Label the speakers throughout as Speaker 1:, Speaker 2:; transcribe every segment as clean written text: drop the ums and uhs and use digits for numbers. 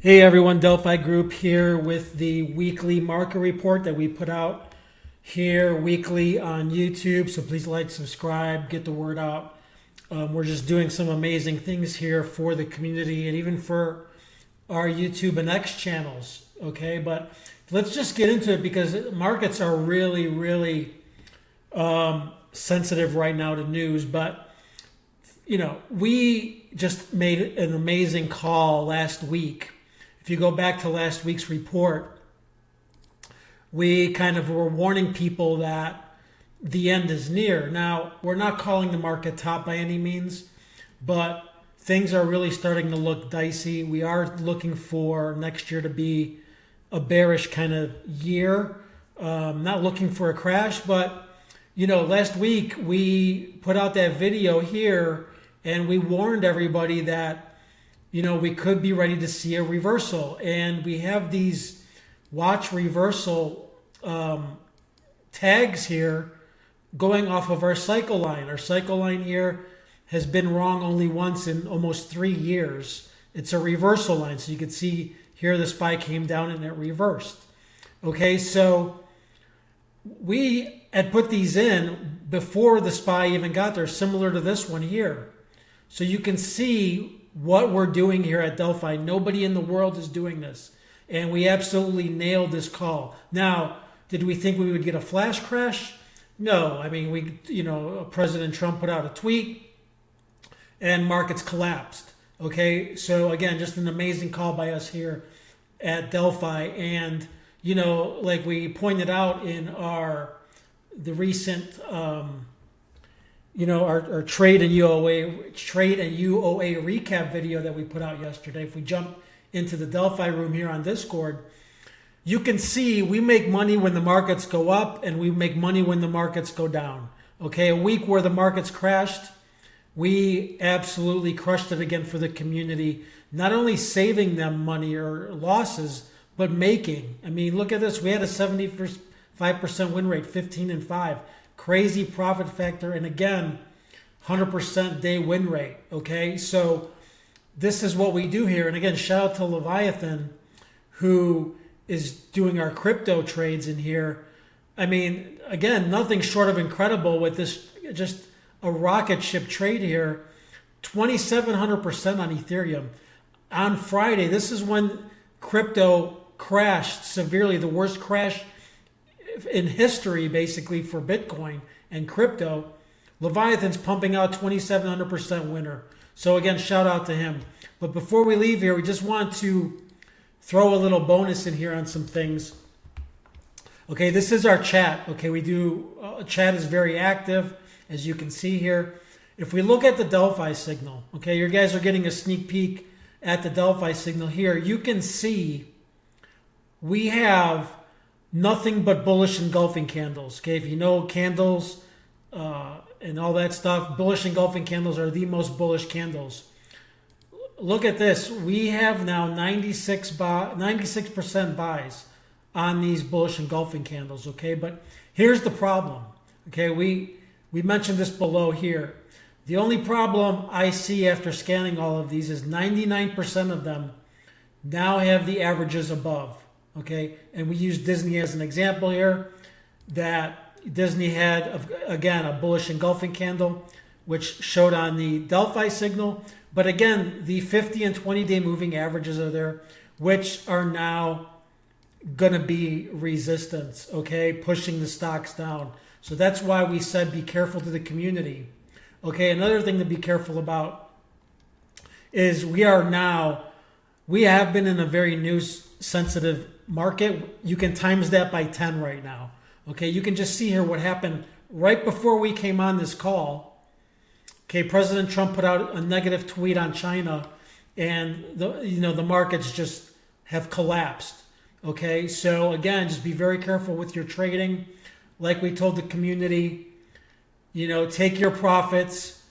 Speaker 1: Hey everyone, Delphi Group here with the weekly market report that we put out here weekly on YouTube. So please like, subscribe, get the word out. We're just doing some amazing things here for the community and even for our YouTube and X channels. Okay, but let's just get into it because markets are really sensitive right now to news. But we just made an amazing call last week. If you go back to last week's report, we kind of were warning people that the end is near. Now, we're not calling the market top by any means, but things are really starting to look dicey. We are looking for next year to be a bearish kind of year. Not looking for a crash, but last week we put out that video here and we warned everybody that we could be ready to see a reversal. And we have these watch reversal tags here going off of our cycle line. Our cycle line here has been wrong only once in almost 3 years. It's a reversal line. So you can see here the SPY came down and it reversed. Okay, so we had put these in before the SPY even got there, similar to this one here. So you can see what we're doing here at Delphi. Nobody in the world is doing this. And we absolutely nailed this call. Now, did we think we would get a flash crash? No. I mean, President Trump put out a tweet and markets collapsed. Okay, so again, just an amazing call by us here at Delphi. And, like we pointed out in the recent our trade and UOA recap video that we put out yesterday. If we jump into the Delphi room here on Discord, you can see we make money when the markets go up and we make money when the markets go down. Okay, a week where the markets crashed, we absolutely crushed it again for the community, not only saving them money or losses, but making. I mean, look at this. We had a 75% win rate, 15-5. Crazy profit factor, and again, 100% day win rate. Okay, so this is what we do here. And again, shout out to Leviathan, who is doing our crypto trades in here. I mean, again, nothing short of incredible with this, just a rocket ship trade here. 2,700% on Ethereum. On Friday, this is when crypto crashed severely, the worst crash in history, basically, for Bitcoin and crypto. Leviathan's pumping out 2,700% winner. So again, shout out to him. But before we leave here, we just want to throw a little bonus in here on some things. Okay, this is our chat. Okay, we do, chat is very active, as you can see here. If we look at the Delphi signal, okay, you guys are getting a sneak peek at the Delphi signal here. You can see we have nothing but bullish engulfing candles. Okay, if you know candles and all that stuff, bullish engulfing candles are the most bullish candles. Look at this. We have now 96% buys on these bullish engulfing candles. Okay, but here's the problem. Okay, we mentioned this below here. The only problem I see after scanning all of these is 99% of them now have the averages above. Okay, and we use Disney as an example here, that Disney had, again, a bullish engulfing candle, which showed on the Delphi signal. But again, the 50 and 20-day moving averages are there, which are now going to be resistance, okay, pushing the stocks down. So that's why we said be careful to the community. Okay, another thing to be careful about is we have been in a very news-sensitive market. You can times that by 10 right now. Okay, you can just see here what happened right before we came on this call. Okay, President Trump put out a negative tweet on China, and the markets just have collapsed. Okay, so again, just be very careful with your trading. Like we told the community, take your profits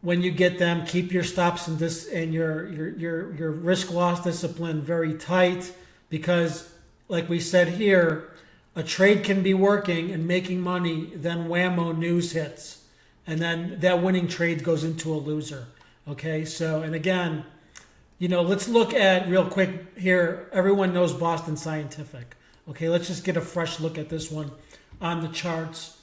Speaker 1: when you get them. Keep your stops and your risk loss discipline very tight. Because, like we said here, a trade can be working and making money, then whammo, news hits. And then that winning trade goes into a loser. Okay, so, and again, let's look at real quick here. Everyone knows Boston Scientific. Okay, let's just get a fresh look at this one on the charts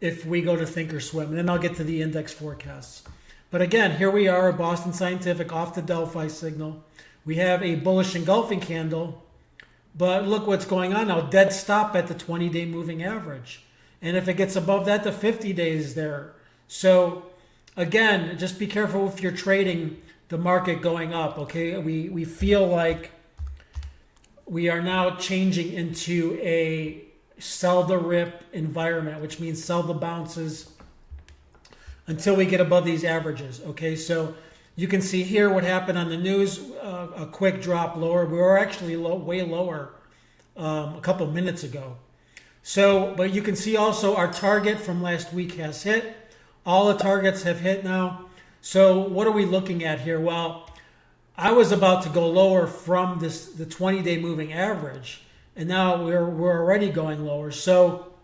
Speaker 1: if we go to Thinkorswim, and then I'll get to the index forecasts. But again, here we are, Boston Scientific off the Delphi signal. We have a bullish engulfing candle, but look what's going on now. Dead stop at the 20-day moving average. And if it gets above that, the 50-day is there. So again, just be careful if you're trading the market going up, okay? We feel like we are now changing into a sell the rip environment, which means sell the bounces until we get above these averages, okay? So you can see here what happened on the news, a quick drop lower. We were actually way lower a couple minutes ago. So, but you can see also our target from last week has hit. All the targets have hit now. So what are we looking at here? Well, I was about to go lower from the 20-day moving average, and now we're already going lower. So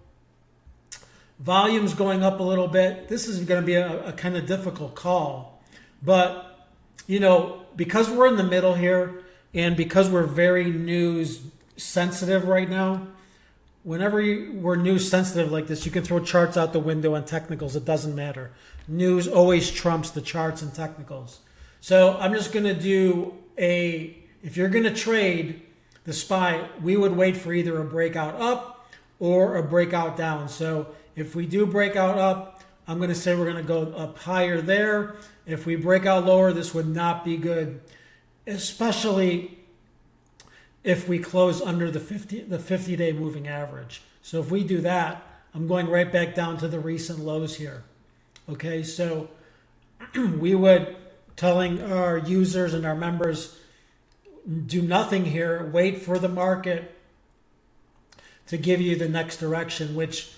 Speaker 1: volume's going up a little bit. This is going to be a kind of difficult call. But, because we're in the middle here and because we're very news sensitive right now, whenever we're news sensitive like this, you can throw charts out the window and technicals. It doesn't matter. News always trumps the charts and technicals. So I'm just going to do if you're going to trade the SPY, we would wait for either a breakout up or a breakout down. So if we do breakout up, I'm going to say we're going to go up higher there. If we break out lower, this would not be good, especially if we close under the 50-day moving average. So if we do that, I'm going right back down to the recent lows here. Okay, so we would telling our users and our members, do nothing here, wait for the market to give you the next direction, which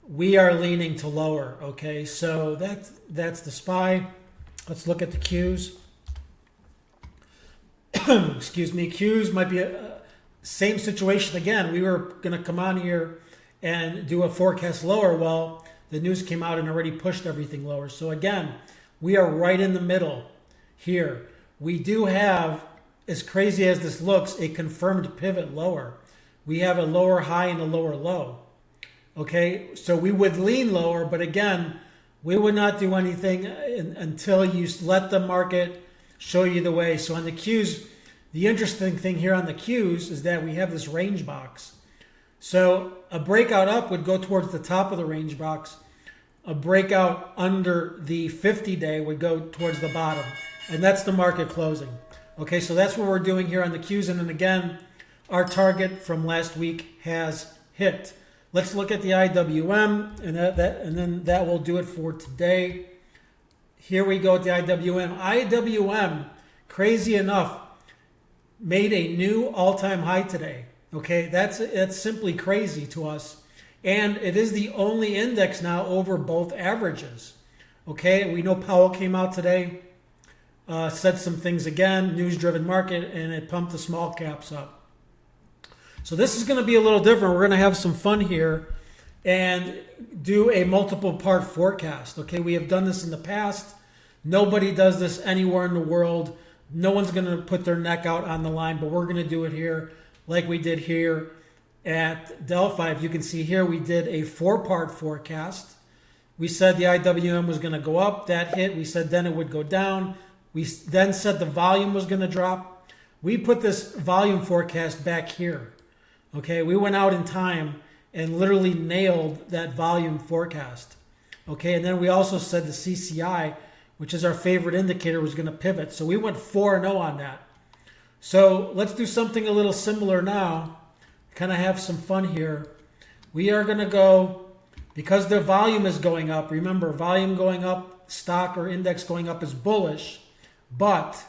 Speaker 1: we are leaning to lower. Okay, so that's the SPY. Let's look at the Qs. Excuse me, Qs might be a same situation again. We were going to come on here and do a forecast lower. Well, the news came out and already pushed everything lower. So again, we are right in the middle here. We do have, as crazy as this looks, a confirmed pivot lower. We have a lower high and a lower low. Okay, so we would lean lower, but again, we would not do anything until you let the market show you the way. So on the Qs, the interesting thing here on the Qs is that we have this range box. So a breakout up would go towards the top of the range box. A breakout under the 50-day would go towards the bottom. And that's the market closing. Okay, so that's what we're doing here on the Qs. And then again, our target from last week has hit. Let's look at the IWM, and then that will do it for today. Here we go at the IWM. IWM, crazy enough, made a new all-time high today. Okay, that's simply crazy to us. And it is the only index now over both averages. Okay, we know Powell came out today, said some things again, news-driven market, and it pumped the small caps up. So this is going to be a little different. We're going to have some fun here and do a multiple part forecast. Okay, we have done this in the past. Nobody does this anywhere in the world. No one's going to put their neck out on the line, but we're going to do it here like we did here at Delphi. If you can see here, we did a 4-part forecast. We said the IWM was going to go up. That hit. We said then it would go down. We then said the volume was going to drop. We put this volume forecast back here. Okay, we went out in time and literally nailed that volume forecast. Okay, and then we also said the CCI, which is our favorite indicator, was going to pivot. So we went 4-0 on that. So let's do something a little similar now. Kind of have some fun here. We are going to go, because the volume is going up. Remember, volume going up, stock or index going up is bullish, but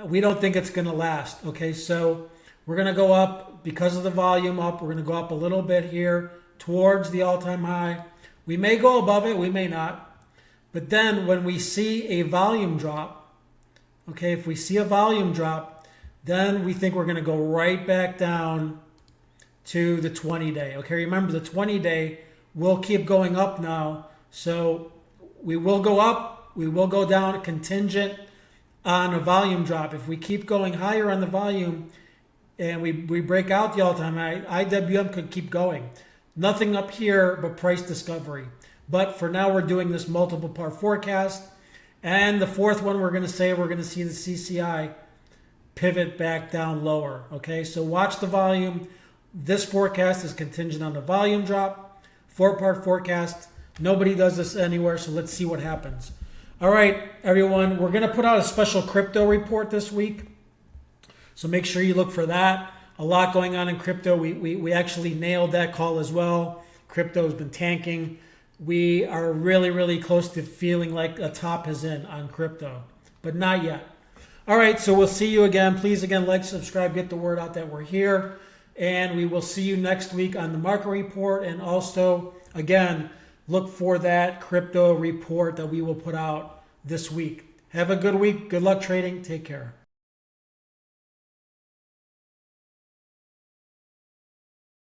Speaker 1: we don't think it's going to last. Okay, so we're going to go up because of the volume up. We're going to go up a little bit here towards the all-time high. We may go above it, we may not. But then when we see a volume drop, okay, if we see a volume drop, then we think we're going to go right back down to the 20-day. Okay, remember the 20-day will keep going up now. So we will go up, we will go down, contingent on a volume drop. If we keep going higher on the volume and we break out the all-time high, IWM could keep going. Nothing up here but price discovery. But for now, we're doing this multiple part forecast. And the fourth one, we're going to see the CCI pivot back down lower. Okay, so watch the volume. This forecast is contingent on the volume drop. 4-part forecast. Nobody does this anywhere, so let's see what happens. All right, everyone, we're going to put out a special crypto report this week. So make sure you look for that. A lot going on in crypto. We actually nailed that call as well. Crypto has been tanking. We are really, really close to feeling like a top is in on crypto, but not yet. All right, so we'll see you again. Please, again, like, subscribe, get the word out that we're here. And we will see you next week on the market report. And also, again, look for that crypto report that we will put out this week. Have a good week. Good luck trading. Take care.